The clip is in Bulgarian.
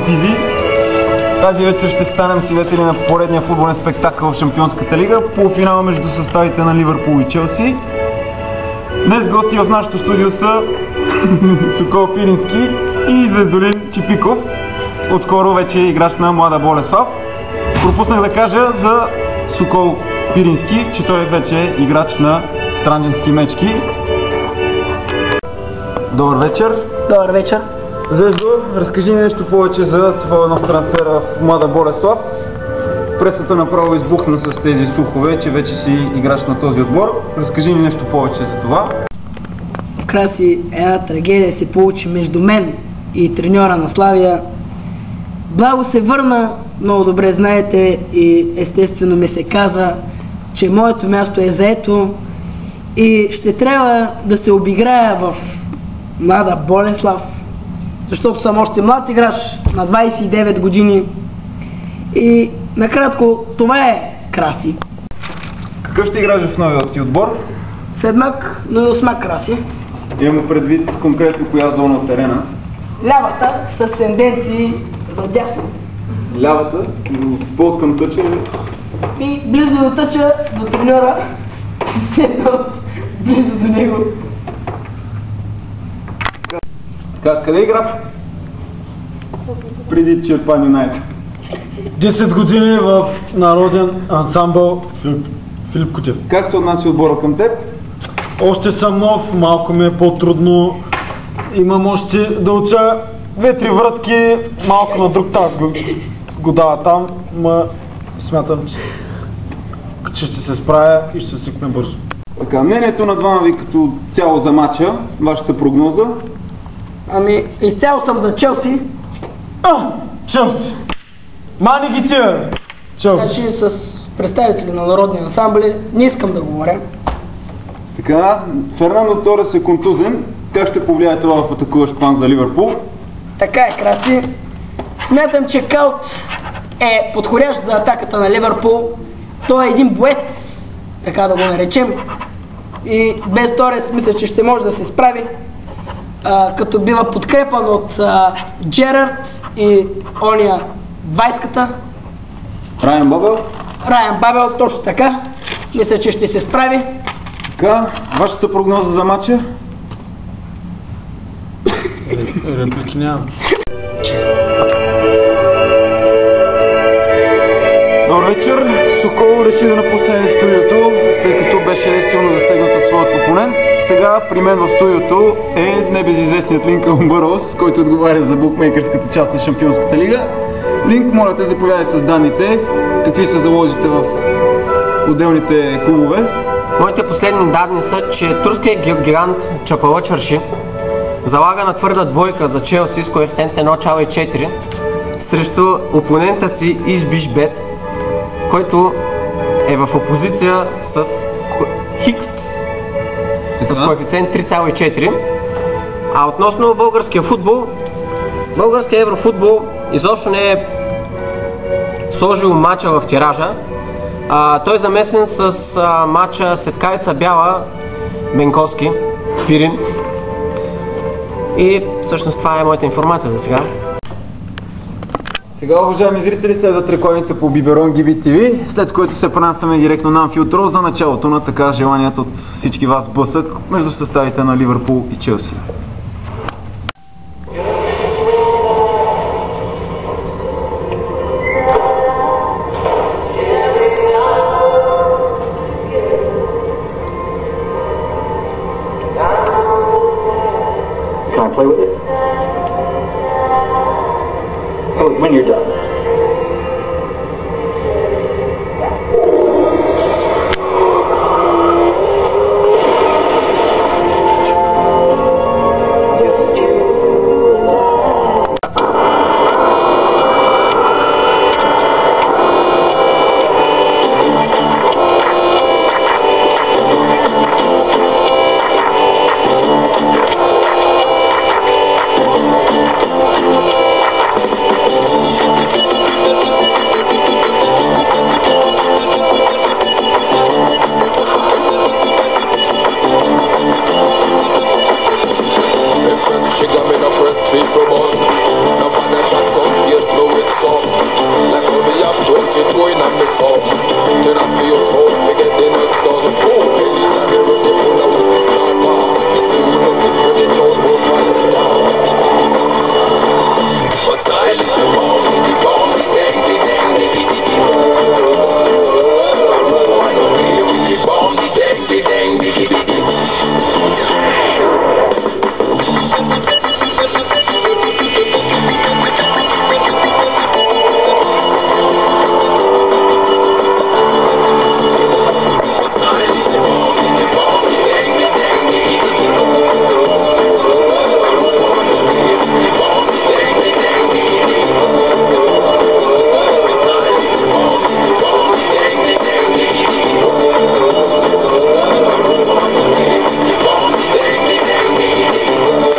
BTV. Тази вечер ще станем свидетели на поредния футболен спектакъл в Шампионската лига, полуфинал между съставите на Ливърпул и Челси. Днес гости в нашото студио са Сокол Пирински и Звездолин Чипиков, отскоро вече играч на Млада Болеслав. Пропуснах да кажа за Сокол Пирински, че той вече е играч на Странджански мечки. Добър вечер! Добър вечер! Звездо, разкажи нещо повече за твоя нов трансфер в Млада Болеслав. Пресата направо избухна с тези слухове, че вече си играч на този отбор. Разкажи ни нещо повече за това. Краси, една трагедия се получи между мен и треньора на Славия. Благо се върна, много добре знаете, и естествено ми се каза, че моето място е заето и ще трябва да се обиграя в Млада Болеслав, защото съм още млад играч на 29 години и накратко това е, Краси. Какъв ще играш в новият ти отбор? Седмак, но и осмак, Краси. Имаме предвид конкретно коя зона от терена? Лявата с тенденции за дясно. Лявата? По към тъча или? И близо до тъча, до треньора, седнал близо до него. Къде игра преди Чирпан Юнайтед? 10 години в народен ансамбъл Филип Кутев. Как се отнася отбора към теб? Още съм нов, малко ми е по-трудно. Имам още да уча 2-3 вратки, малко на друг так го дава там, но смятам, че ще се справя и ще се свикне бързо. Така, мнението на двама ви като цяло за матча, вашата прогноза? Ами, изцяло съм за Челси. Челси! Мани ги тия! Челси! Значи с представители на народни ансамбли не искам да говоря. Така, Фернандо Торес е контузен. Как ще повлияе това в атакуващ план за Ливърпул? Така е, Краси. Смятам, че Каут е подходящ за атаката на Ливърпул. Той е един боец, така да го наречем. И без Торес мисля, че ще може да се справи. Като бива подкрепан от Джерард и ония Вайската. Райан Бабел? Райан Бабел, точно така. Мисля, че ще се справи. Така, вашата прогноза за матча? Реплики нямам. Добър вечер. Сокол реши да напусне студиото, тъй като беше силно засегнат от своят опонент. Сега при мен в студиото е небезизвестният Линкълн Бърос, който отговаря за букмейкърската част на Шампионската лига. Линк, моля те, заповядай с данните. Какви са заложите в отделните клубове? Моите последни данни са, че турският гигант Чапалачарши залага на твърда двойка за Челси с коефициент 1,4 срещу опонента си Ишбишбет, който е в опозиция с Хикс с коефициент 3,4. А относно българския футбол, българския еврофутбол изобщо не е сложил матча в тиража. Той е замесен с матча Светкавица Бяла Бенковски Пирин. И всъщност това е моята информация за сега. Сега, уважаеми зрители, следват рекламите по Биберон GBTV, след което се пренасяме директно на Анфилд Роуд за началото на така желаният от всички вас блъсък между съставите на Ливърпул и Челси. Can I play with it? Oh, when you're done.